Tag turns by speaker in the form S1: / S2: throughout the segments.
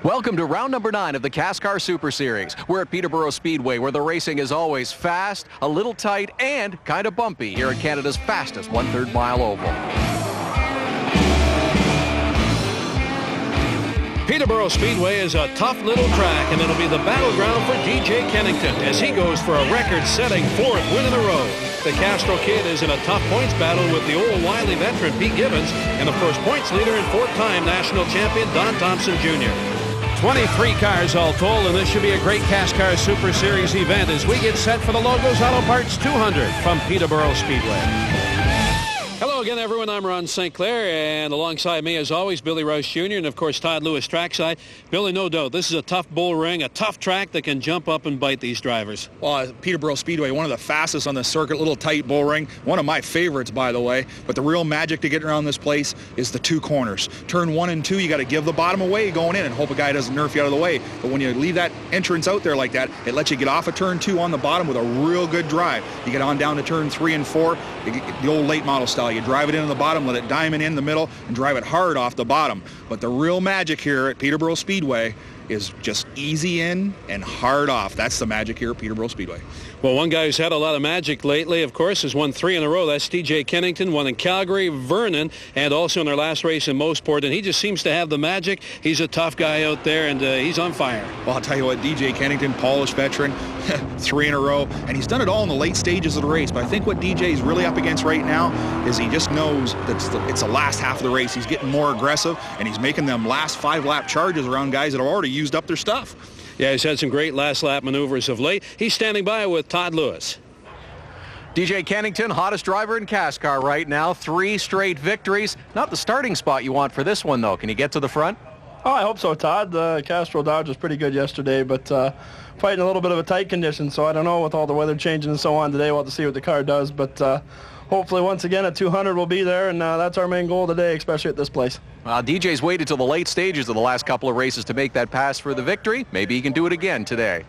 S1: Welcome to round number 9 of the CASCAR Super Series. We're at Peterborough Speedway, where the racing is always fast, a little tight, and kind of bumpy here at Canada's fastest 1/3 mile oval.
S2: Peterborough Speedway is a tough little track, and it'll be the battleground for DJ Kennington as he goes for a record-setting 4th win in a row. The Castro kid is in a tough points battle with the old wily veteran Pete Gibbons and, of course, points leader and 4-time national champion Don Thompson Jr. 23 cars all told, and this should be a great CASCAR Super Series event as we get set for the Logos Autoparts 200 from Peterborough Speedway. Hello again, everyone. I'm Ron St. Clair, and alongside me, as always, Billy Rush Jr. and, of course, Todd Lewis trackside. Billy, no doubt, this is a tough bull ring, a tough track that can jump up and bite these drivers.
S3: Well, Peterborough Speedway, one of the fastest on the circuit, little tight bull ring. One of my favorites, by the way. But the real magic to get around this place is the 2 corners. Turn 1 and 2, you got to give the bottom away going in and hope a guy doesn't nerf you out of the way. But when you leave that entrance out there like that, it lets you get off of turn 2 on the bottom with a real good drive. You get on down to turn 3 and 4, the old late model style. You drive it into the bottom, let it diamond in the middle, and drive it hard off the bottom. But the real magic here at Peterborough Speedway is just easy in and hard off. That's the magic here at Peterborough Speedway.
S2: Well, one guy who's had a lot of magic lately, of course, has won 3 in a row. That's DJ Kennington, won in Calgary, Vernon, and also in their last race in Mossport. And he just seems to have the magic. He's a tough guy out there, and he's on fire.
S3: Well, I'll tell you what, DJ Kennington, polished veteran, 3 in a row, and he's done it all in the late stages of the race. But I think what DJ is really up against right now is he just knows that it's the last half of the race. He's getting more aggressive, and he's making them last 5-lap charges around guys that have already used up their stuff.
S2: Yeah, he's had some great last-lap maneuvers of late. He's standing by with Todd Lewis.
S1: DJ Kennington, hottest driver in CASCAR right now. 3 straight victories. Not the starting spot you want for this one, though. Can he get to the front?
S4: Oh, I hope so, Todd. The Castro Dodge was pretty good yesterday, but fighting a little bit of a tight condition, so I don't know with all the weather changing and so on today. We'll have to see what the car does, but hopefully once again at 200 we'll be there, and that's our main goal today, especially at this place.
S1: DJ's waited till the late stages of the last couple of races to make that pass for the victory. Maybe he can do it again today.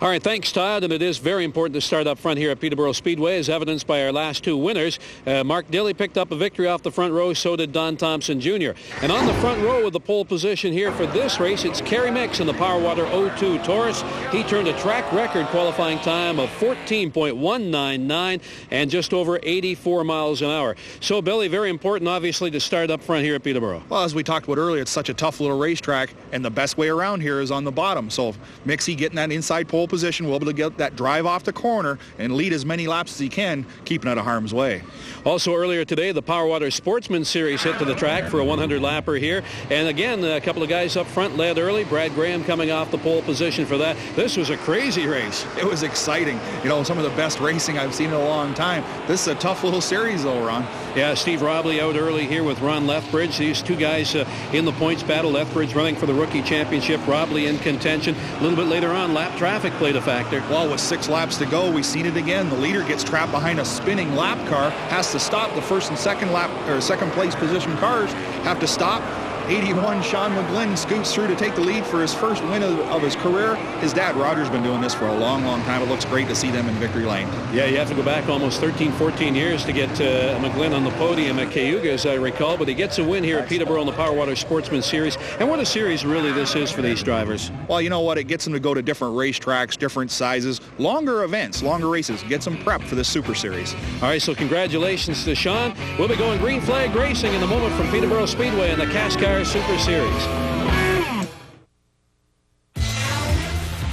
S2: All right, thanks, Todd. And it is very important to start up front here at Peterborough Speedway, as evidenced by our last 2 winners. Mark Dilley picked up a victory off the front row, so did Don Thompson Jr. And on the front row with the pole position here for this race, it's Kerry Mix in the Powerwater 02 Taurus. He turned a track record qualifying time of 14.199 and just over 84 miles an hour. So, Billy, very important, obviously, to start up front here at Peterborough.
S3: Well, as we talked about earlier, it's such a tough little racetrack, and the best way around here is on the bottom. So, Mixie getting that inside pole position, we'll be able to get that drive off the corner and lead as many laps as he can, keeping out of harm's way.
S2: Also earlier today, the Powerwater Sportsman Series hit to the track for a 100-lapper here. And again, a couple of guys up front led early. Brad Graham coming off the pole position for that. This was a crazy race.
S3: It was exciting. You know, some of the best racing I've seen in a long time. This is a tough little series, though, Ron.
S2: Yeah, Steve Robley out early here with Ron Lethbridge. These 2 guys in the points battle. Lethbridge running for the rookie championship. Robley in contention. A little bit later on, lap traffic played a factor.
S3: Well, with 6 laps to go, we've seen it again. The leader gets trapped behind a spinning lap car, has to stop. The first and second lap, or second place position cars have to stop. 81 Sean McGlynn scoots through to take the lead for his first win of his career. His dad, Roger's been doing this for a long, long time. It looks great to see them in victory lane.
S2: Yeah, you have to go back almost 13, 14 years to get McGlynn on the podium at Cayuga, as I recall. But he gets a win here at Peterborough in the Powerwater Sportsman Series. And what a series really this is for these drivers.
S3: Well, you know what? It gets them to go to different racetracks, different sizes, longer events, longer races. Gets them prepped for this Super Series.
S2: All right, so congratulations to Sean. We'll be going green flag racing in a moment from Peterborough Speedway in the CASCAR Super Series.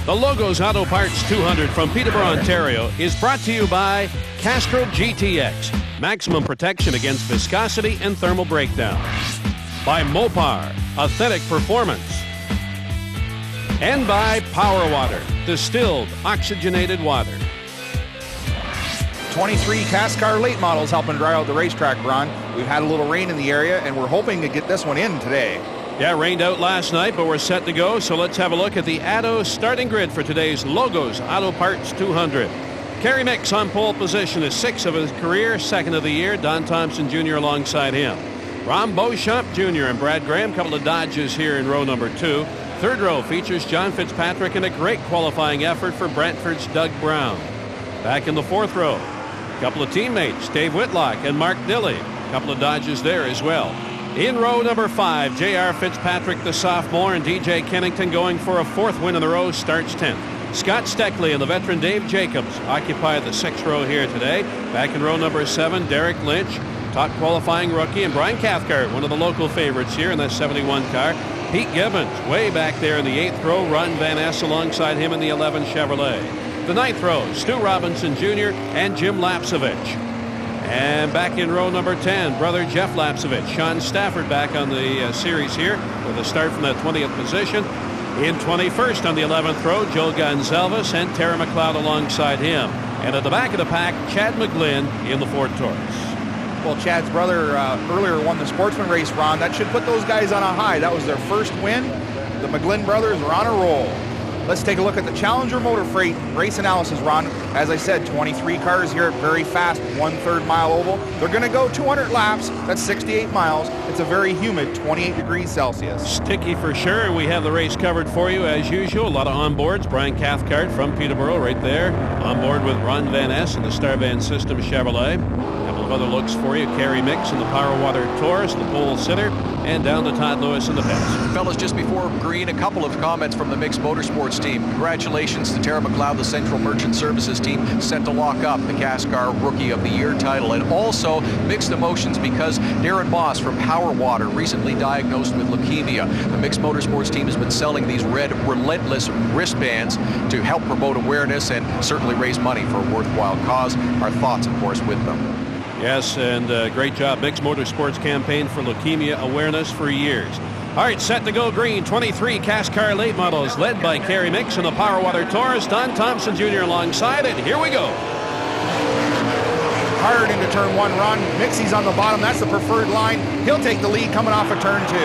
S2: The Logos Autoparts 200 from Peterborough, Ontario is brought to you by Castrol GTX. Maximum protection against viscosity and thermal breakdown. By Mopar, authentic performance. And by Powerwater, distilled oxygenated water.
S5: 23 CASCAR late models helping dry out the racetrack, Ron. We've had a little rain in the area, and we're hoping to get this one in today.
S2: Yeah, rained out last night, but we're set to go. So let's have a look at the Atto starting grid for today's Logos Autoparts 200. Kerry Mix on pole position is 6th of his career, 2nd of the year. Don Thompson Jr. alongside him. Ron Beauchamp Jr. and Brad Graham, couple of Dodges here in row number 2. Third row features John Fitzpatrick and a great qualifying effort for Brantford's Doug Brown. Back in the 4th row, a couple of teammates, Dave Whitlock and Mark Dilley. A couple of Dodges there as well. In row number 5, J.R. Fitzpatrick, the sophomore, and D.J. Kennington going for a 4th win in a row, starts 10th. Scott Steckley and the veteran Dave Jacobs occupy the 6th row here today. Back in row number 7, Derek Lynch, top qualifying rookie, and Brian Cathcart, one of the local favorites here in that 71 car. Pete Gibbons way back there in the 8th row. Ron Van Ness alongside him in the 11 Chevrolet. The 9th row, Stu Robinson Jr. and Jim Lapsevich. And back in row number 10, brother Jeff Lapsevich. Sean Stafford back on the series here with a start from that 20th position. In 21st on the 11th row, Joe Gonzalez and Tara McLeod alongside him. And at the back of the pack, Chad McGlynn in the Ford Taurus.
S5: Well, Chad's brother earlier won the Sportsman race, Ron. That should put those guys on a high. That was their first win. The McGlynn brothers are on a roll. Let's take a look at the Challenger Motor Freight race analysis, Ron. As I said, 23 cars here at very fast 1/3 mile oval. They're going to go 200 laps. That's 68 miles. It's a very humid 28 degrees Celsius.
S2: Sticky for sure. We have the race covered for you as usual. A lot of onboards. Brian Cathcart from Peterborough right there. On board with Ron Van Ness and the Starvan System Chevrolet. A couple of other looks for you. Kerry Mix in the Power Water Taurus, the pole sitter, and down to Todd Lewis in the pits.
S1: Fellas, just before green, a couple of comments from the Mixed Motorsports team. Congratulations to Tara McLeod, the Central Merchant Services team, set to lock up the CASCAR Rookie of the Year title. And also mixed emotions because Darren Moss from Power Water recently diagnosed with leukemia. The Mixed Motorsports team has been selling these red Relentless wristbands to help promote awareness and certainly raise money for a worthwhile cause. Our thoughts, of course, with them.
S2: Yes, and great job. Mixed Motorsports campaign for leukemia awareness for years. All right, set to go green. 23 CASCAR late models led by Kerry Mix and the Power Water Taurus. Don Thompson Jr. alongside it. Here we go.
S5: Hard into turn 1, Ron. Mixie's on the bottom. That's the preferred line. He'll take the lead coming off of turn 2.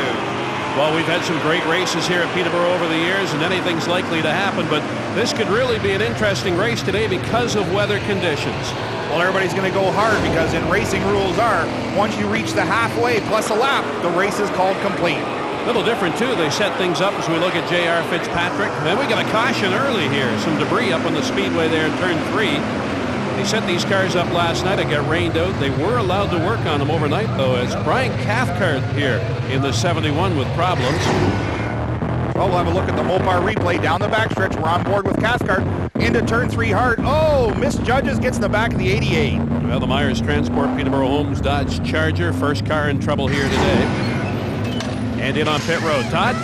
S2: Well, we've had some great races here at Peterborough over the years, and anything's likely to happen, but this could really be an interesting race today because of weather conditions.
S5: Well, everybody's going to go hard because in racing rules are, once you reach the halfway plus a lap, the race is called complete.
S2: A little different, too. They set things up as we look at J.R. Fitzpatrick. Then we got a caution early here. Some debris up on the speedway there in turn 3. They set these cars up last night. It got rained out. They were allowed to work on them overnight, though. It's Brian Cathcart here in the 71 with problems.
S5: Well, we'll have a look at the Mopar replay down the backstretch. We're on board with Cathcart into turn 3 hard. Oh, misjudges, gets in the back of the 88.
S2: Well, the Myers Transport Peterborough Homes Dodge Charger. First car in trouble here today. And in on pit road. Todd?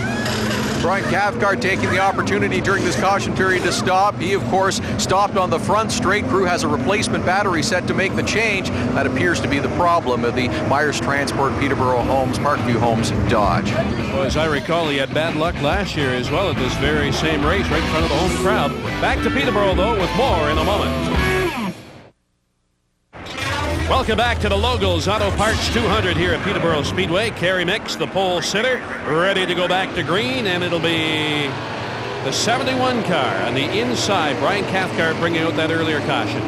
S1: Brian Cathcart taking the opportunity during this caution period to stop. He, of course, stopped on the front straight. Crew has a replacement battery set to make the change. That appears to be the problem of the Myers Transport Peterborough Homes, Parkview Homes Dodge.
S2: Well, as I recall, he had bad luck last year as well at this very same race right in front of the home crowd. Back to Peterborough, though, with more in a moment. Welcome back to the Logels Autoparts 200 here at Peterborough Speedway. Kerry Mix, the pole sitter, ready to go back to green, and it'll be the 71 car on the inside. Brian Cathcart bringing out that earlier caution.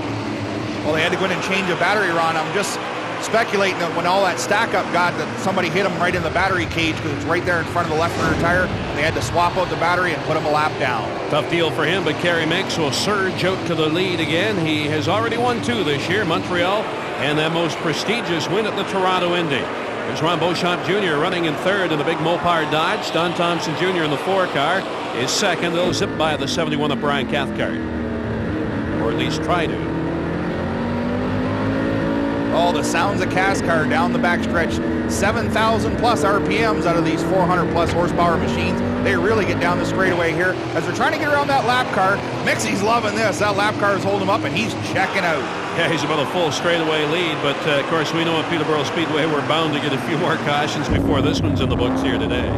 S5: Well, they had to go in and change the battery, Ron. I'm just speculating that when all that stack up got, that somebody hit him right in the battery cage because it's right there in front of the left rear tire, and they had to swap out the battery and put him a lap down.
S2: Tough deal for him, but Kerry Mix will surge out to the lead again. He has already won 2 this year, Montreal, and that most prestigious win at the Toronto Indy. There's Ron Beauchamp Jr. running in 3rd in the big Mopar Dodge. Don Thompson Jr. in the 4 car is 2nd. They'll zip by the 71 of Brian Cathcart, or at least try to.
S5: Oh, the sounds of CASCAR down the backstretch. 7,000 plus RPMs out of these 400 plus horsepower machines. They really get down the straightaway here as they're trying to get around that lap car. Mixie's loving this. That lap car is holding him up, and he's checking out.
S2: Yeah, he's about a full straightaway lead, but of course we know at Peterborough Speedway we're bound to get a few more cautions before this one's in the books here today.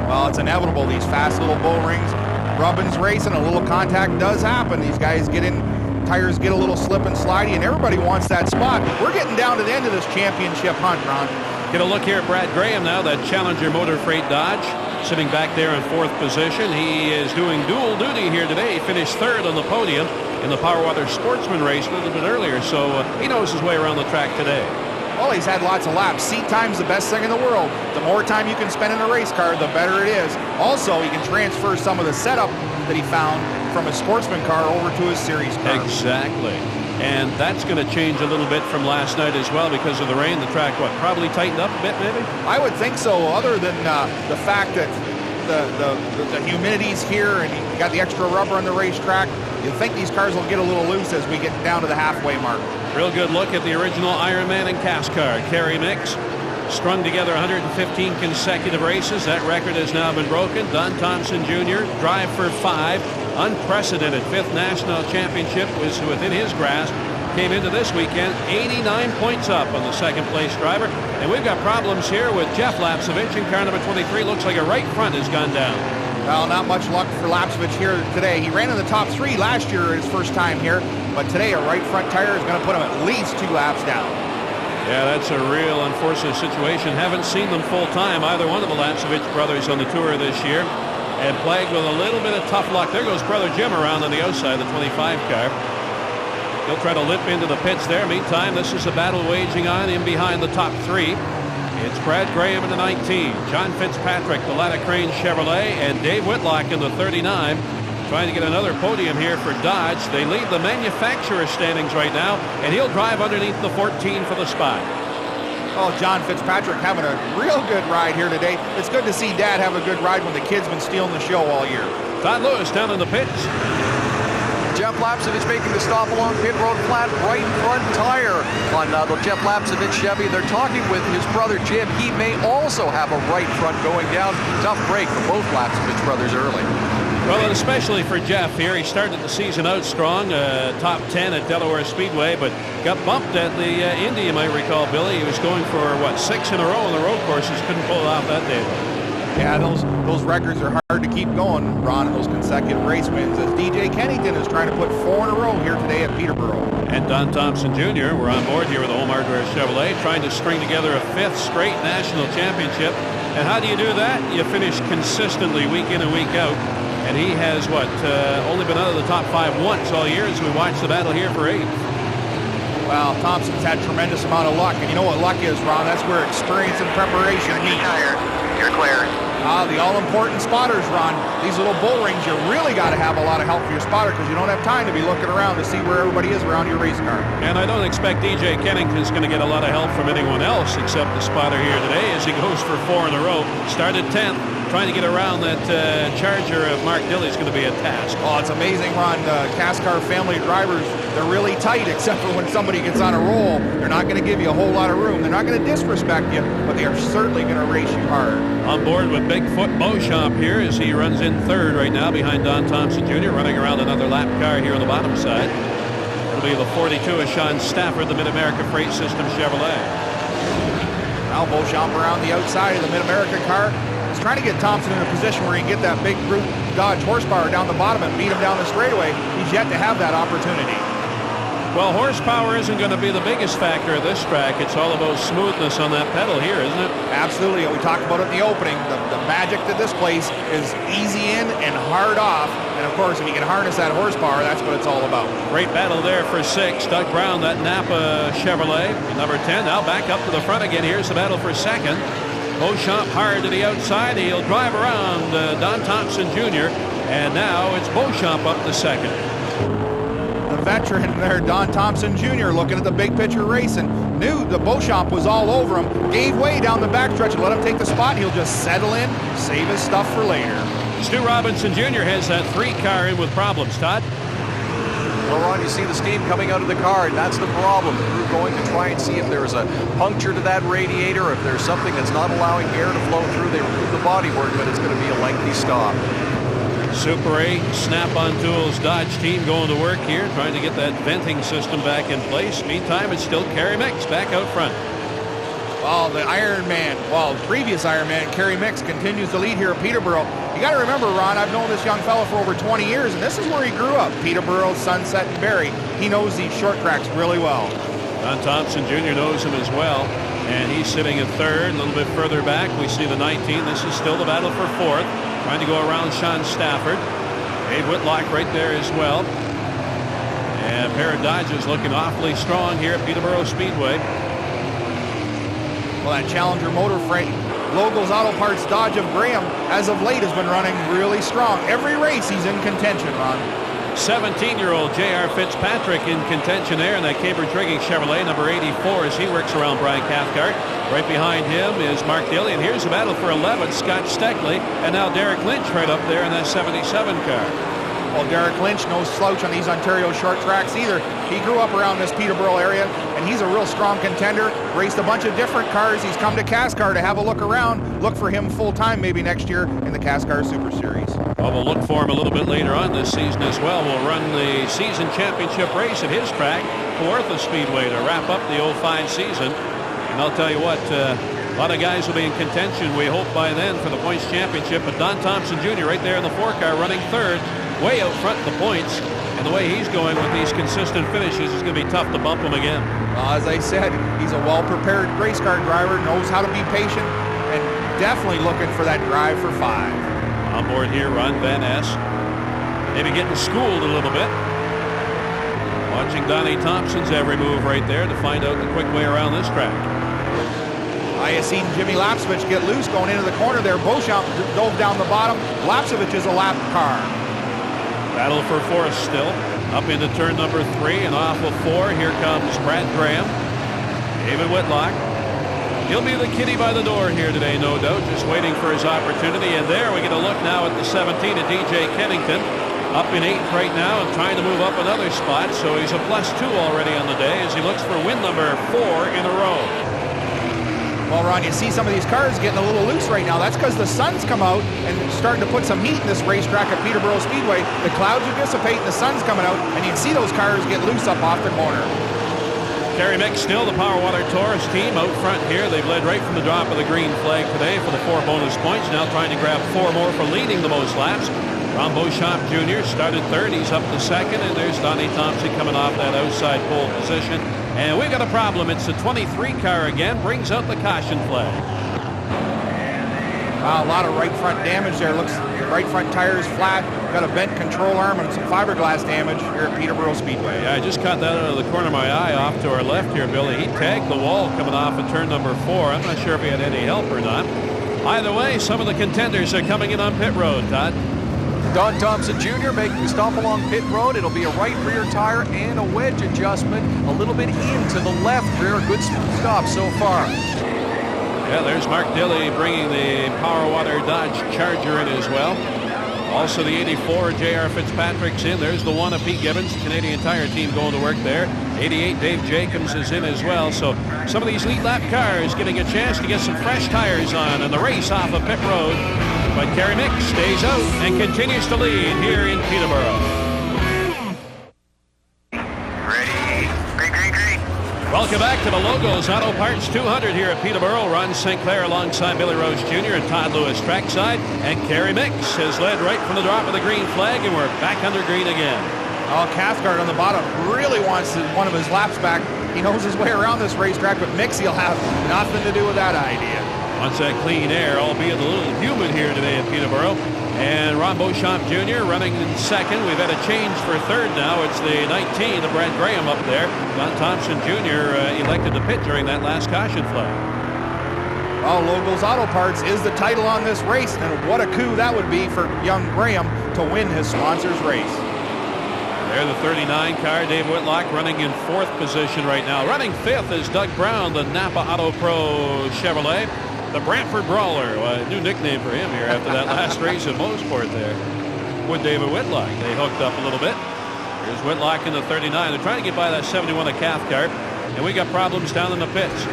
S5: Well, it's inevitable. These fast little bull rings, rubbing's racing, a little contact does happen. These guys get in, tires get a little slip and slidey, and everybody wants that spot. We're getting down to the end of this championship hunt, Ron.
S2: Get a look here at Brad Graham now, that Challenger Motor Freight Dodge, sitting back there in 4th position. He is doing dual duty here today. He finished 3rd on the podium in the Power Water Sportsman race a little bit earlier, so he knows his way around the track today.
S5: Well, he's had lots of laps. Seat time's the best thing in the world. The more time you can spend in a race car, the better it is. Also, he can transfer some of the setup that he found from a sportsman car over to his series car.
S2: Exactly. And that's going to change a little bit from last night as well because of the rain. The track, probably tightened up a bit, maybe?
S5: I would think so, other than the fact that the humidity's here and you got the extra rubber on the racetrack. You think these cars will get a little loose as we get down to the halfway mark.
S2: Real good look at the original Ironman and CASCAR. Kerry Mix strung together 115 consecutive races. That record has now been broken. Don Thompson Jr. drive for 5. Unprecedented 5th national championship was within his grasp. Came into this weekend 89 points up on the second place driver. And we've got problems here with Jeff Lapsevich in car number 23. Looks like a right front has gone down.
S5: Well, not much luck for Lapsevich here today. He ran in the top 3 last year his first time here, but today a right front tire is going to put him at least 2 laps down.
S2: Yeah, that's a real unfortunate situation. Haven't seen them full time, either one of the Lapsevich brothers on the tour this year. And plagued with a little bit of tough luck. There goes brother Jim around on the outside of the 25 car. He'll try to limp into the pits there. Meantime, this is a battle waging on in behind the top 3. It's Brad Graham in the 19, John Fitzpatrick, the Latta Crane Chevrolet, and Dave Whitlock in the 39. Trying to get another podium here for Dodge. They lead the manufacturer standings right now, and he'll drive underneath the 14 for the spot.
S5: Oh, John Fitzpatrick having a real good ride here today. It's good to see Dad have a good ride when the kid's been stealing the show all year.
S2: Todd Lewis down in the pits.
S1: Jeff Lapsevich making the stop along pit road, flat right front tire on the Jeff Lapsevich Chevy. They're talking with his brother Jim. He may also have a right front going down. Tough break for both Lapsevich brothers early.
S2: Well, and especially for Jeff here. He started the season out strong, top 10 at Delaware Speedway, but got bumped at the Indy, you might recall, Billy. He was going for, 6 in a row on the road courses. Couldn't pull it off that day.
S5: Yeah, those records are hard to keep going, Ron, in those consecutive race wins, as DJ Kennington is trying to put 4 in a row here today at Peterborough.
S2: And Don Thompson Jr., we're on board here with the home hardware Chevrolet, trying to string together a 5th straight national championship. And how do you do that? You finish consistently week in and week out. And he has, only been out of the top 5 once all year as we watch the battle here for 8th.
S5: Well, Thompson's had tremendous amount of luck. And you know what luck is, Ron? That's where experience and preparation meet.
S6: You're clear.
S5: The all-important spotters, Ron. These little bull rings, you really got to have a lot of help for your spotter because you don't have time to be looking around to see where everybody is around your race car.
S2: And I don't expect DJ Kennington's going to get a lot of help from anyone else except the spotter here today as he goes for 4 in a row. Started 10th. Trying to get around that Charger of Mark Dilley is going to be a task.
S5: Oh, it's amazing, Ron. CASCAR family drivers, they're really tight except for when somebody gets on a roll. They're not going to give you a whole lot of room. They're not going to disrespect you, but they are certainly going to race you hard. On
S2: board with Bigfoot Beauchamp here as he runs in 3rd right now behind Don Thompson Jr. running around another lap car here on the bottom side. It'll be the 42 of Sean Stafford, the Mid-America Freight System Chevrolet.
S5: Now Beauchamp around the outside of the Mid-America car. He's trying to get Thompson in a position where he can get that big brute Dodge horsepower down the bottom and beat him down the straightaway. He's yet to have that opportunity.
S2: Well, horsepower isn't going to be the biggest factor of this track. It's all about smoothness on that pedal here, isn't it?
S5: Absolutely. We talked about it in the opening. The magic to this place is easy in and hard off. And, of course, if you can harness that horsepower, that's what it's all about.
S2: Great battle there for 6. Doug Brown, that Napa Chevrolet, number 10. Now back up to the front again. Here's the battle for 2nd. Beauchamp hard to the outside. He'll drive around Don Thompson Jr. And now it's Beauchamp up to 2nd.
S5: The veteran there, Don Thompson Jr., looking at the big picture racing, knew the Beauchamp was all over him, gave way down the backstretch and let him take the spot. He'll just settle in, save his stuff for later.
S2: Stu Robinson Jr. has that 3 car in with problems, Todd.
S1: Well, Ron, you see the steam coming out of the car, and that's the problem. The crew going to try and see if there's a puncture to that radiator, if there's something that's not allowing air to flow through. They remove the bodywork, but it's going to be a lengthy stop.
S2: Super 8 Snap-on Tools Dodge team going to work here, trying to get that venting system back in place. Meantime, it's still Kerry Mix back out front.
S5: Well, the Ironman, previous Ironman, Kerry Mix continues to lead here at Peterborough. You got to remember, Ron, I've known this young fella for over 20 years, and this is where he grew up, Peterborough, Sunset, and Barrie. He knows these short tracks really well.
S2: Don Thompson Jr. knows him as well, and he's sitting in 3rd. A little bit further back, we see the 19. This is still the battle for 4th. Trying to go around Sean Stafford. Dave Whitlock right there as well. And a pair of Dodges looking awfully strong here at Peterborough Speedway.
S5: Well, that Challenger Motor Freight, Logel's Autoparts Dodge of Graham, as of late has been running really strong. Every race he's in contention, Ron.
S2: 17-year-old J.R. Fitzpatrick in contention there in that Cambridge rigging Chevrolet, number 84, as he works around Brian Cathcart. Right behind him is Mark Daly, and here's a battle for 11, Scott Steckley, and now Derek Lynch right up there in that 77 car.
S5: Well, Derek Lynch, no slouch on these Ontario short tracks either. He grew up around this Peterborough area, and he's a real strong contender. Raced a bunch of different cars. He's come to CASCAR to have a look around. Look for him full-time maybe next year in the CASCAR Super Series.
S2: Well, we'll look for him a little bit later on this season as well. We'll run the season championship race at his track, Peterborough Speedway, to wrap up the 05 season. And I'll tell you what, a lot of guys will be in contention, we hope, by then for the points championship. But Don Thompson Jr. right there in the 4-car running third, way out front in the points. And the way he's going with these consistent finishes, is going to be tough to bump him again.
S5: Well, as I said, he's a well-prepared race car driver, knows how to be patient, and definitely looking for that drive for 5.
S2: On board here, Ron Van Ness. Maybe getting schooled a little bit. Watching Donnie Thompson's every move right there to find out the quick way around this track.
S5: I have seen Jimmy Lapsevich get loose going into the corner there. Beauchamp dove down the bottom. Lapsevich is a lap car.
S2: Battle for fourth still. Up into turn number 3 and off of 4. Here comes Brad Graham. David Whitlock. He'll be the kitty by the door here today, no doubt, just waiting for his opportunity. And there we get a look now at the 17 of DJ Kennington. Up in 8th right now and trying to move up another spot. So he's a +2 already on the day as he looks for win number 4 in a row.
S5: Well, Ron, you see some of these cars getting a little loose right now. That's because the sun's come out and starting to put some heat in this racetrack at Peterborough Speedway. The clouds are dissipating, the sun's coming out, and you can see those cars get loose up off the corner.
S2: Kerry Mick still the Power Water Taurus team out front here. They've led right from the drop of the green flag today for the 4 bonus points. Now trying to grab 4 more for leading the most laps. Ron Beauchamp Jr. started 3rd. He's up to 2nd. And there's Donnie Thompson coming off that outside pole position. And we've got a problem. It's the 23 car again. Brings out the caution flag.
S5: A lot of right front damage there. Looks the right front tire is flat. Got a bent control arm and some fiberglass damage here at Peterborough Speedway.
S2: Yeah, I just caught that out of the corner of my eye off to our left here, Billy. He tagged the wall coming off at turn number 4. I'm not sure if he had any help or not. Either way, some of the contenders are coming in on pit road, Todd.
S1: Don Thompson Jr. making a stop along pit road. It'll be a right rear tire and a wedge adjustment a little bit into the left rear. Good smooth stop so far.
S2: Yeah, there's Mark Dilley bringing the Power Water Dodge Charger in as well. Also the 84, J.R. Fitzpatrick's in. There's the 1 of Pete Gibbons, Canadian Tire team going to work there. 88, Dave Jacobs is in as well. So some of these lead lap cars getting a chance to get some fresh tires on in the race off of pit road. But Kerry Mick stays out and continues to lead here in Peterborough. Welcome back to the Logos Autoparts 200 here at Peterborough. Ron St. Clair alongside Billy Rose Jr. and Todd Lewis trackside. And Kerry Mix has led right from the drop of the green flag, and we're back under green again.
S5: Oh, Cathcart on the bottom really wants one of his laps back. He knows his way around this racetrack, but Mix, he'll have nothing to do with that idea.
S2: Wants that clean air, albeit a little humid here today at Peterborough. And Ron Beauchamp Jr. running in 2nd. We've had a change for 3rd now. It's the 19 of Brad Graham up there. Don Thompson Jr. Elected to pit during that last caution flag.
S5: Well, Logel's Autoparts is the title on this race, and what a coup that would be for young Graham to win his sponsor's race.
S2: There, the 39 car, Dave Whitlock, running in 4th position right now. Running 5th is Doug Brown, the Napa Auto Pro Chevrolet. The Brantford Brawler, a new nickname for him here after that last race at Mosport there with David Whitlock. They hooked up a little bit. Here's Whitlock in the 39. They're trying to get by that 71 of Cathcart, and we got problems down in the pits.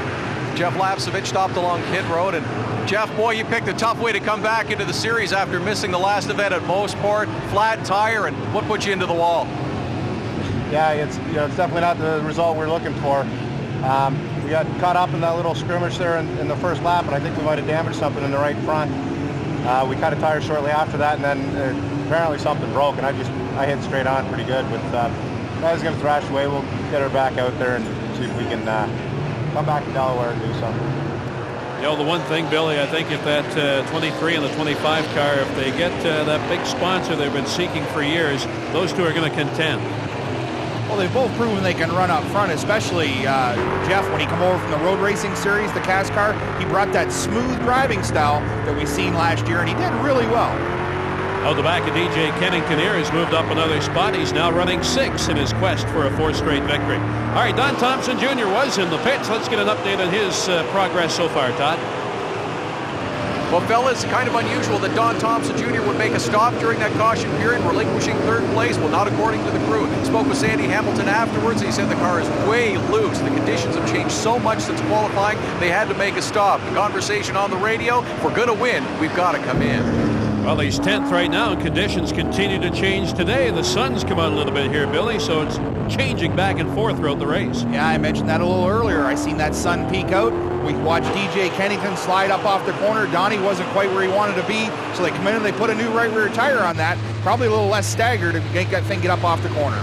S1: Jeff Lapsevich stopped along pit road, and Jeff, boy, you picked a tough way to come back into the series after missing the last event at Mosport. Flat tire, and what put you into the wall?
S6: Yeah, it's definitely not the result we're looking for. We got caught up in that little skirmish there in the first lap, and I think we might have damaged something in the right front. We cut a tire shortly after that, and then apparently something broke, and I hit straight on pretty good. With I was going to thrash away. We'll get her back out there and see if we can come back to Delaware and do something.
S2: You know, the one thing, Billy, I think if that 23 and the 25 car, if they get that big sponsor they've been seeking for years, those two are going to contend.
S5: Well, they've both proven they can run up front, especially Jeff, when he come over from the road racing series, the CASCAR. He brought that smooth driving style that we seen last year, and he did really well.
S2: Out the back of DJ Kennington here has moved up another spot. He's now running 6 in his quest for a 4th straight victory. All right, Don Thompson Jr. was in the pits. Let's get an update on his progress so far, Todd.
S1: Well, fellas, kind of unusual that Don Thompson Jr. would make a stop during that caution period, relinquishing 3rd place. Well, not according to the crew. Spoke with Sandy Hamilton afterwards. He said the car is way loose. The conditions have changed so much since qualifying, they had to make a stop. The conversation on the radio, if we're going to win, we've got to come in.
S2: Well, he's 10th right now, and conditions continue to change today. The sun's come out a little bit here, Billy, so it's changing back and forth throughout the race.
S5: Yeah, I mentioned that a little earlier. I seen that sun peek out. We watched DJ Kennington slide up off the corner. Donnie wasn't quite where he wanted to be, so they come in and they put a new right rear tire on that. Probably a little less staggered to get that thing get up off the corner.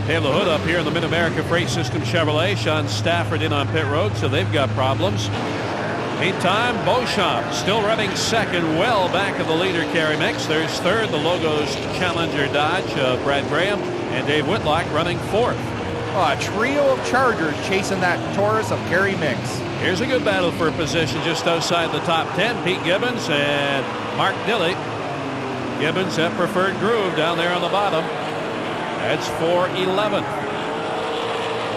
S2: They have the hood up here in the Mid-America Freight System Chevrolet. Sean Stafford in on pit road, so they've got problems. Meantime, Beauchamp still running 2nd, well back of the leader, Kerry Mix. There's 3rd, the Logos Challenger Dodge, Brad Graham, and Dave Whitlock running 4th.
S5: A trio of Chargers chasing that Taurus of Kerry Mix.
S2: Here's a good battle for position just outside the top 10. Pete Gibbons and Mark Dilley. Gibbons at preferred groove down there on the bottom. That's 4-11.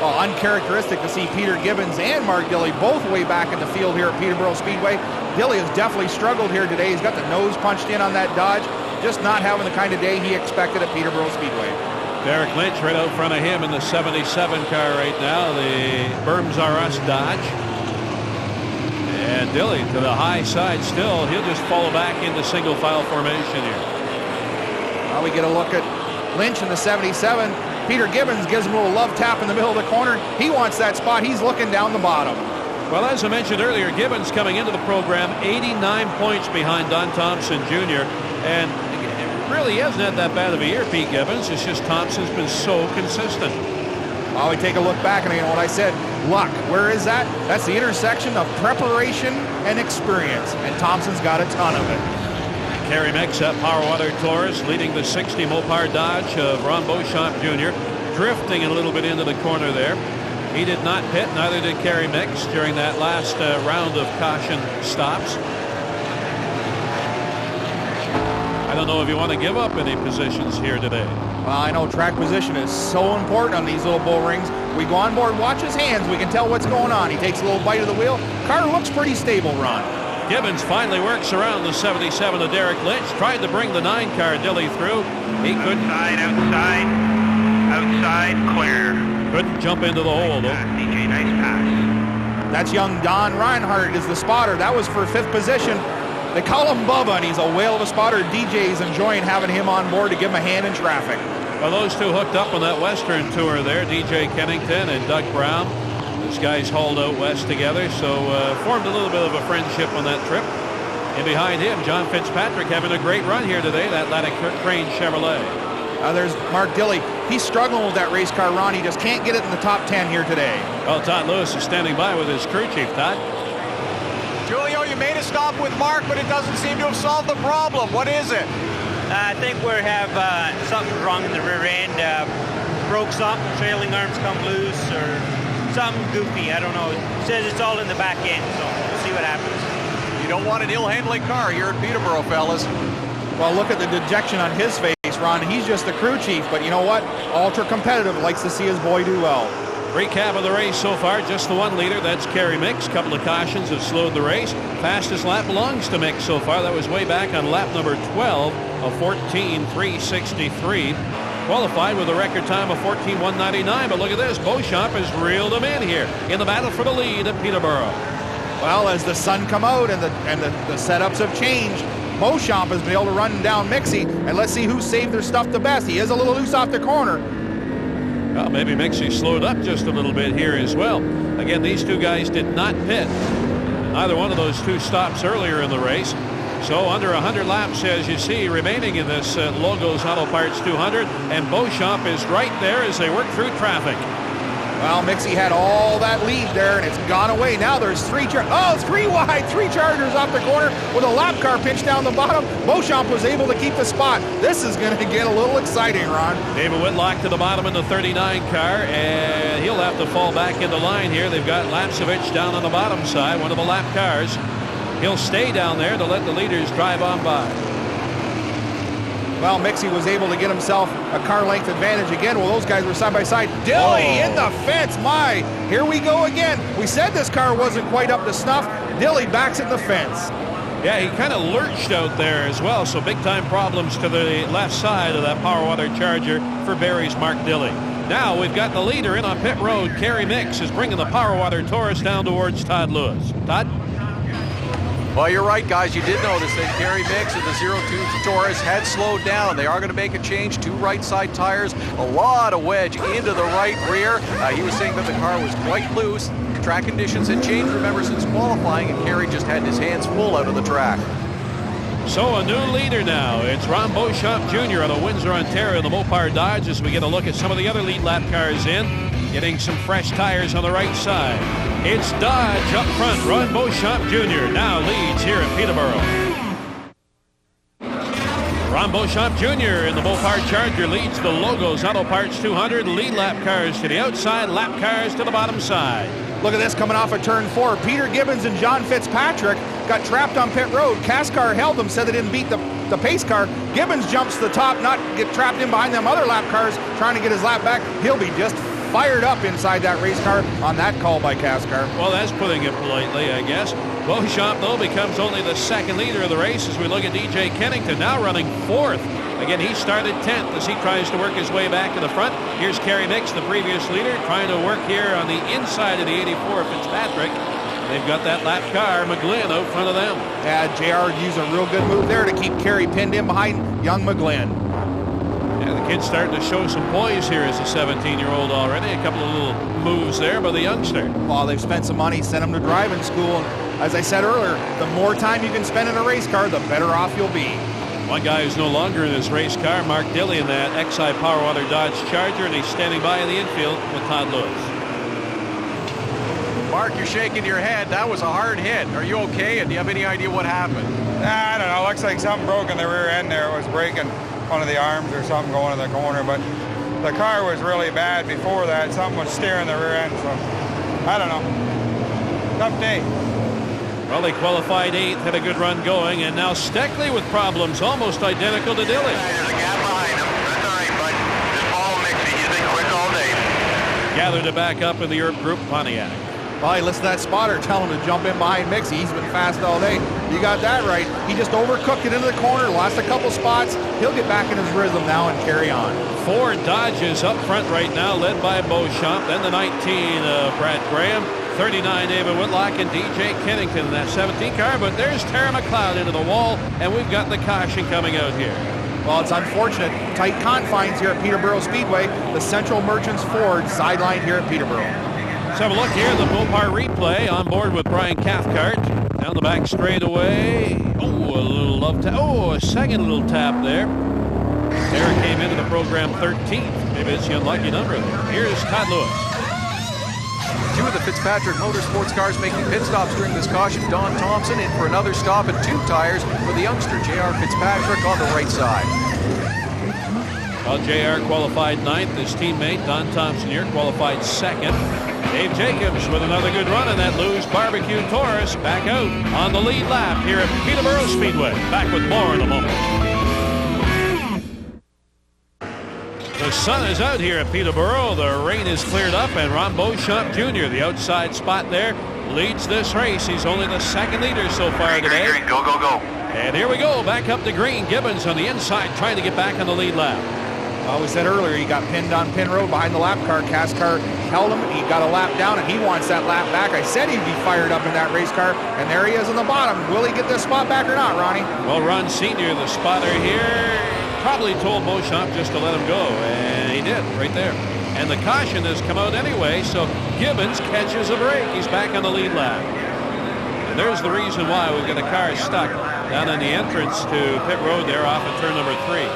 S5: Well, uncharacteristic to see Peter Gibbons and Mark Dilley both way back in the field here at Peterborough Speedway. Dilley has definitely struggled here today. He's got the nose punched in on that Dodge. Just not having the kind of day he expected at Peterborough Speedway.
S2: Derek Lynch right out front of him in the 77 car right now, the Berms R Us Dodge. And Dilley to the high side still. He'll just follow back into single file formation here.
S5: Well, we get a look at Lynch in the 77. Peter Gibbons gives him a little love tap in the middle of the corner. He wants that spot. He's looking down the bottom.
S2: Well, as I mentioned earlier, Gibbons coming into the program 89 points behind Don Thompson Jr. And it really hasn't had that bad of a year, Pete Gibbons. It's just Thompson's been so consistent.
S5: Well, we take a look back, and you know what I said, luck. Where is that? That's the intersection of preparation and experience, and Thompson's got a ton of it.
S2: Kerry Mix at Power Water Taurus leading the 60 Mopar Dodge of Ron Beauchamp Jr. Drifting a little bit into the corner there. He did not pit, neither did Kerry Mix during that last round of caution stops. I don't know if you want to give up any positions here today.
S5: Well, I know track position is so important on these little bull rings. We go on board, watch his hands, we can tell what's going on. He takes a little bite of the wheel. Car looks pretty stable, Ron.
S2: Gibbons finally works around the 77 of Derek Lynch. Tried to bring the 9 car Dilley through. He couldn't.
S7: Outside, clear.
S2: Couldn't jump into the hole, though.
S7: DJ, nice pass.
S5: That's young Don Reinhardt is the spotter. That was for 5th position. They call him Bubba, and he's a whale of a spotter. DJ's enjoying having him on board to give him a hand in traffic.
S2: Well, those two hooked up on that Western tour there, DJ Kennington and Doug Brown. Those guys hauled out west together, so formed a little bit of a friendship on that trip. And behind him, John Fitzpatrick having a great run here today, that Atlantic Crane Chevrolet.
S5: There's Mark Dilley. He's struggling with that race car, Ron. He just can't get it in the top 10 here today.
S2: Well, Todd Lewis is standing by with his crew chief. Todd?
S1: Julio, you made a stop with Mark, but it doesn't seem to have solved the problem. What is it?
S8: I think we have something wrong in the rear end. Broke something, trailing arms come loose, or something goofy. I don't know. It says it's all in the back end, so we'll see what happens.
S1: You don't want an ill-handling car here at Peterborough, fellas.
S5: Well, look at the dejection on his face, Ron. He's just the crew chief, but you know what? Ultra competitive, likes to see his boy do well.
S2: Recap of the race so far, just the 1 leader. That's Kerry Mix. Couple of cautions have slowed the race. Fastest lap belongs to Mix so far. That was way back on lap number 12 of 14:363. Qualified with a record time of 14:199. But look at this. Beauchamp has reeled him in here in the battle for the lead at Peterborough.
S5: Well, as the sun come out and the setups have changed, Beauchamp has been able to run down Mixie, and let's see who saved their stuff the best. He is a little loose off the corner.
S2: Well, maybe Mixie slowed up just a little bit here as well. Again, these two guys did not pit. Neither one of those two stops earlier in the race. So under 100 laps, as you see, remaining in this Logos Autoparts 200, and Beauchamp is right there as they work through traffic.
S5: Well, Mixie had all that lead there, and it's gone away. Now there's 3 three wide, 3 Chargers off the corner with a lap car pinched down the bottom. Beauchamp was able to keep the spot. This is going to get a little exciting, Ron.
S2: David Whitlock to the bottom in the 39 car, and he'll have to fall back into line here. They've got Lapsevich down on the bottom side, one of the lap cars. He'll stay down there to let the leaders drive on by.
S5: Well, Mixie was able to get himself a car length advantage again. Well, those guys were side by side. Dilly in the fence. My, here we go again. We said this car wasn't quite up to snuff. Dilly backs it in the fence.
S2: Yeah, he kind of lurched out there as well, so big-time problems to the left side of that Power Water Charger for Barry's Mark Dilly. Now we've got the leader in on pit road. Kerry Mix is bringing the Power Water Taurus down towards Todd Lewis. Todd?
S1: Well, you're right, guys. You did notice that Kerry Mix of the 02 Taurus had slowed down. They are going to make a change. 2 right side tires, a lot of wedge into the right rear. He was saying that the car was quite loose. Track conditions had changed, remember, since qualifying, and Kerry just had his hands full out of the track.
S2: So a new leader now. It's Ron Beauchamp Jr. out of Windsor, Ontario, the Mopar Dodge, as we get a look at some of the other lead lap cars in, getting some fresh tires on the right side. It's Dodge up front. Ron Beauchamp Jr. now leads here at Peterborough. Ron Beauchamp Jr. in the Mopar Charger leads the Logos Autoparts 200 lead lap cars to the outside, lap cars to the bottom side.
S5: Look at this coming off of turn 4. Peter Gibbons and John Fitzpatrick got trapped on pit road. CASCAR held them, said they didn't beat the pace car. Gibbons jumps to the top, not get trapped in behind them other lap cars, trying to get his lap back. He'll be just fired up inside that race car on that call by CASCAR.
S2: Well, that's putting it politely, I guess. Beauchamp, though, becomes only the second leader of the race as we look at DJ Kennington now running 4th. Again, he started 10th as he tries to work his way back to the front. Here's Kerry Mix, the previous leader, trying to work here on the inside of the 84 Fitzpatrick. They've got that lap car, McGlynn, out front of them.
S5: Yeah, JR used a real good move there to keep Kerry pinned in behind young McGlynn.
S2: Yeah, the kid's starting to show some poise here as a 17-year-old already. A couple of little moves there by the youngster.
S5: Well, they've spent some money, sent him to driving school. And as I said earlier, the more time you can spend in a race car, the better off you'll be.
S2: One guy who's no longer in his race car, Mark Dilly, in that XI Power Water Dodge Charger, and he's standing by in the infield with Todd Lewis.
S1: Mark, you're shaking your head. That was a hard hit. Are you okay? And do you have any idea what happened?
S9: I don't know. Looks like something broke in the rear end there. It was breaking one of the arms or something going in the corner, but the car was really bad before that. Something was steering the rear end, so I don't know. Tough day.
S2: Well, they qualified 8th, had a good run going, and now Steckley with problems almost identical to Dilly.
S7: There's a gap behind him. That's all right, bud. Just follow Mixie. He's been quick all day.
S2: Gathered to back up in the Europe Group Pontiac.
S5: Well, he listened to that spotter tell him to jump in behind Mixie. He's been fast all day. You got that right. He just overcooked it into the corner, lost a couple spots. He'll get back in his rhythm now and carry on.
S2: 4 Dodges up front right now, led by Beauchamp. Then the 19 Brad Graham. 39 David Whitlock and DJ Kennington in that 17 car, but there's Tara McLeod into the wall, and we've got the caution coming out here.
S5: Well, it's unfortunate. Tight confines here at Peterborough Speedway. The Central Merchants Ford sideline here at Peterborough.
S2: Let's have a look here at the Mopar replay on board with Brian Cathcart. Down the back straightaway. Oh, a little love tap. Oh, a second little tap there. Tara came into the program 13th. Maybe it's the unlucky number. Here's Todd Lewis.
S1: 2 of the Fitzpatrick Motorsports cars making pit stops during this caution. Don Thompson in for another stop and 2 tires for the youngster J.R. Fitzpatrick on the right side.
S2: Well, J.R. qualified 9th. His teammate Don Thompson here qualified 2nd. Dave Jacobs with another good run in that Lou's Barbecue Taurus back out on the lead lap here at Peterborough Speedway. Back with more in a moment. The sun is out here at Peterborough. The rain is cleared up, and Ron Beauchamp Jr., the outside spot there, leads this race. He's only the 2nd leader so far today.
S7: Green, go, go, go.
S2: And here we go, back up to green. Gibbons on the inside trying to get back on the lead lap.
S5: We said earlier he got pinned on pin road behind the lap car. CASCAR held him. He got a lap down, and he wants that lap back. I said he'd be fired up in that race car, and there he is in the bottom. Will he get this spot back or not, Ronnie?
S2: Well, Ron Sr., the spotter here, probably told Beauchamp just to let him go, and he did right there. And the caution has come out anyway, so Gibbons catches a break. He's back on the lead lap. And there's the reason why we've got a car stuck down in the entrance to pit road there off of turn number 3.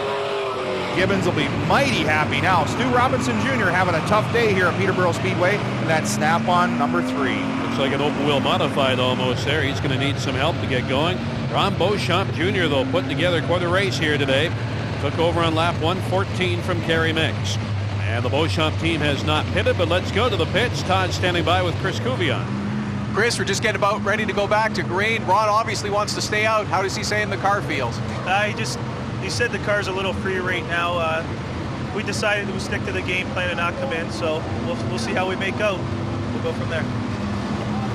S5: Gibbons will be mighty happy now. Stu Robinson Jr. having a tough day here at Peterborough Speedway, and that snap-on number 3.
S2: Looks like an open wheel modified almost there. He's going to need some help to get going. Ron Beauchamp Jr., though, putting together quite a race here today. Took over on lap 114 from Kerry Mix. And the Beauchamp team has not pitted, but let's go to the pits. Todd standing by with Chris Cavan.
S1: Chris, we're just getting about ready to go back to green. Ron obviously wants to stay out. How does he say the car feels?
S10: He said the car's a little free right now. We decided to stick to the game plan and not come in, so we'll see how we make out. We'll go from there.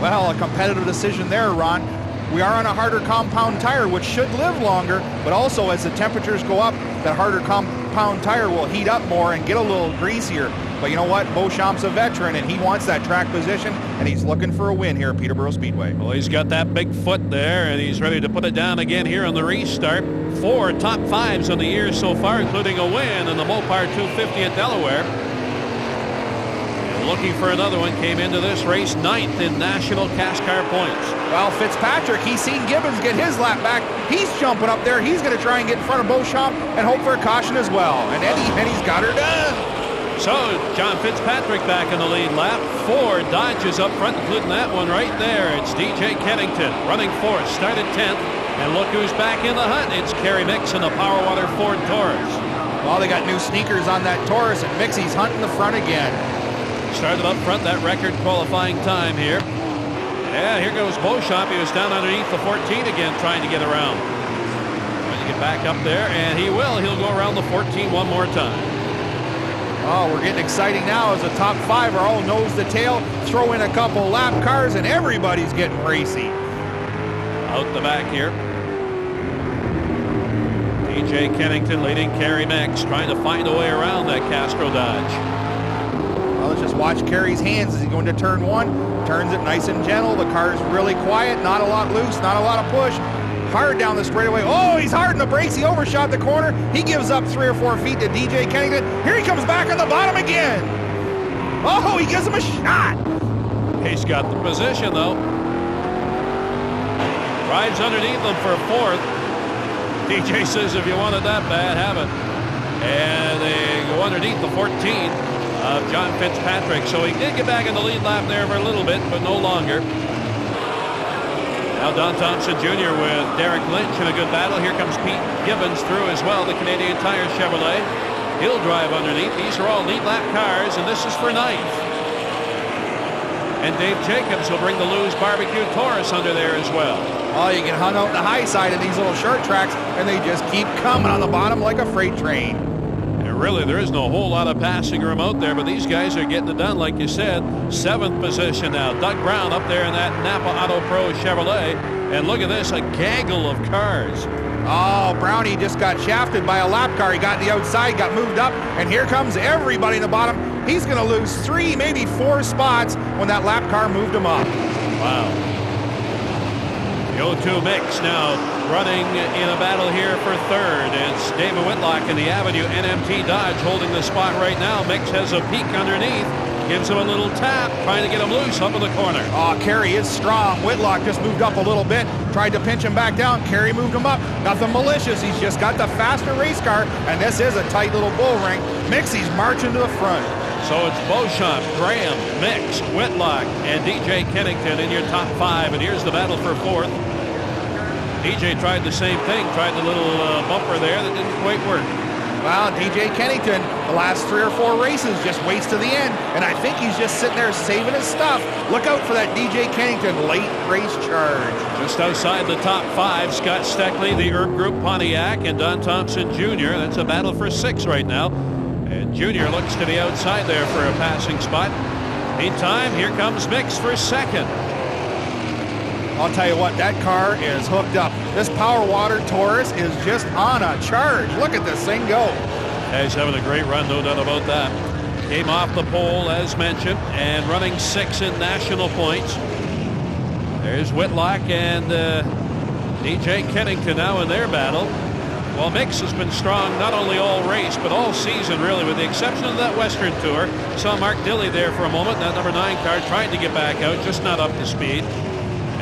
S5: Well, a competitive decision there, Ron. We are on a harder compound tire, which should live longer, but also as the temperatures go up, that harder compound tire will heat up more and get a little greasier. But you know what? Beauchamp's a veteran, and he wants that track position, and he's looking for a win here at Peterborough Speedway.
S2: Well, he's got that big foot there, and he's ready to put it down again here on the restart. 4 top 5s on the year so far, including a win in the Mopar 250 at Delaware. And looking for another one, came into this race 9th in national CASCAR points.
S5: Well, Fitzpatrick, he's seen Gibbons get his lap back. He's jumping up there. He's going to try and get in front of Beauchamp and hope for a caution as well. And Eddie's got her done.
S2: So, John Fitzpatrick back in the lead lap. 4 Dodges up front, including that one right there. It's DJ Kennington running 4th, started 10th. And look who's back in the hunt. It's Kerry Mix in the Power Water Ford Taurus.
S5: Well, they got new sneakers on that Taurus, and Mixie's hunting the front again.
S2: Started up front, that record qualifying time here. Yeah, here goes Beauchamp. He was down underneath the 14 again, trying to get around. Trying to get back up there, and he will. He'll go around the 14 one more time.
S5: Oh, we're getting exciting now as the top 5 are all nose to tail. Throw in a couple lap cars, and everybody's getting racy.
S2: Out the back here. DJ Kennington leading Kerry Mix, trying to find a way around that Castro Dodge.
S5: Well, let's just watch Kerry's hands as he's going to turn 1. Turns it nice and gentle. The car's really quiet. Not a lot loose. Not a lot of push. Hard down the straightaway. Oh, he's hard in the brakes. He overshot the corner. He gives up 3 or 4 feet to DJ Kennington. Here he comes back on the bottom again. Oh, he gives him a shot.
S2: He's got the position, though. Drives underneath them for 4th. DJ says if you want it that bad, have it. And they go underneath the 14 of John Fitzpatrick. So he did get back in the lead lap there for a little bit, but no longer. Now Don Thompson Jr. with Derek Lynch in a good battle. Here comes Pete Gibbons through as well, the Canadian Tire Chevrolet. He'll drive underneath. These are all lead lap cars, and this is for 9th. And Dave Jacobs will bring the Lou's Barbecue Taurus under there as well.
S5: Oh, you can hunt out the high side of these little short tracks, and they just keep coming on the bottom like a freight train.
S2: And really, there isn't a whole lot of passing room out there, but these guys are getting it done, like you said. 7th position now. Doug Brown up there in that Napa Auto Pro Chevrolet. And look at this, a gaggle of cars.
S5: Oh, Brownie just got shafted by a lap car. He got in the outside, got moved up, and here comes everybody in the bottom. He's going to lose 3, maybe 4 spots when that lap car moved him up.
S2: Wow. The 0-2 mix now running in a battle here for 3rd. It's David Whitlock in the Avenue NMT Dodge holding the spot right now. Mix has a peek underneath. Gives him a little tap, trying to get him loose up in the corner.
S5: Oh, Kerry is strong. Whitlock just moved up a little bit. Tried to pinch him back down. Kerry moved him up. Nothing malicious. He's just got the faster race car, and this is a tight little bull ring. Mixie's marching to the front.
S2: So it's Beauchamp, Graham, Mix, Whitlock, and DJ Kennington in your top 5. And here's the battle for 4th. DJ tried the same thing, tried the little bumper there that didn't quite work.
S5: Well, DJ Kennington, the last 3 or 4 races just waits to the end, and I think he's just sitting there saving his stuff. Look out for that DJ Kennington late race charge.
S2: Just outside the top 5, Scott Steckley, the Erb Group Pontiac, and Don Thompson Jr. That's a battle for 6 right now. And Jr. looks to the outside there for a passing spot. Meantime, here comes Mix for 2nd.
S5: I'll tell you what, that car is hooked up. This Power Water Taurus is just on a charge. Look at this thing go.
S2: Yeah, he's having a great run, no doubt about that. Came off the pole, as mentioned, and running 6 in national points. There's Whitlock and DJ Kennington now in their battle. Well, Mix has been strong not only all race, but all season, really, with the exception of that Western Tour. Saw Mark Dilley there for a moment. That number 9 car trying to get back out, just not up to speed.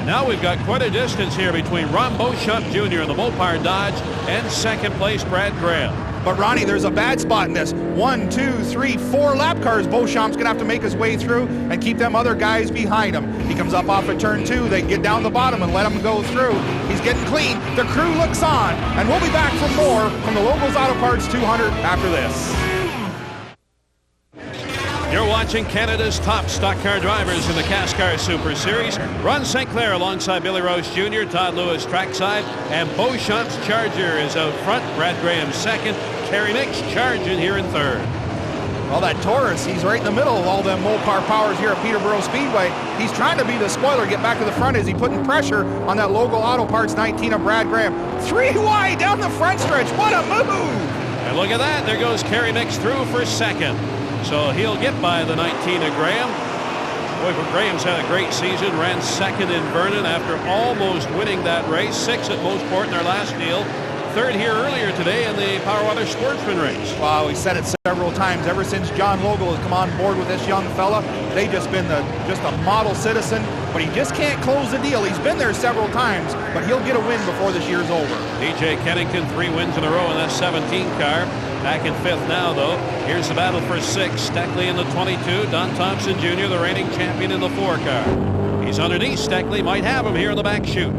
S2: Now we've got quite a distance here between Ron Beauchamp Jr. in the Mopar Dodge and 2nd place Brad Graham.
S5: But Ronnie, there's a bad spot in this. 1, 2, 3, 4 lap cars. Beauchamp's gonna have to make his way through and keep them other guys behind him. He comes up off of turn 2. They get down the bottom and let him go through. He's getting clean. The crew looks on, and we'll be back for more from the Logels Autoparts 200 after this.
S2: You're watching Canada's top stock car drivers in the CASCAR Super Series. Ron St. Clair alongside Billy Roche Jr., Todd Lewis trackside, and Beauchamp's Charger is out front. Brad Graham second. Kerry Mix charging here in third.
S5: Well, that Taurus, he's right in the middle of all them Mopar powers here at Peterborough Speedway. He's trying to be the spoiler, get back to the front as he putting pressure on that Logel Autoparts 19 of Brad Graham. 3 wide down the front stretch. What a move!
S2: And look at that. There goes Kerry Mix through for second. So he'll get by the 19 of Graham. Boy, Graham's had a great season. Ran second in Vernon after almost winning that race. 6 at Moseport in their last deal. Third here earlier today in the Power Water Sportsman race.
S5: Wow, we said it several times. Ever since John Logel has come on board with this young fella, they've just been just a model citizen, but he just can't close the deal. He's been there several times, but he'll get a win before this year's over.
S2: DJ Kennington, 3 wins in a row in that 17 car. Back in 5th now, though. Here's the battle for 6. Steckley in the 22. Don Thompson Jr., the reigning champion in the 4 car. He's underneath. Steckley might have him here in the back chute.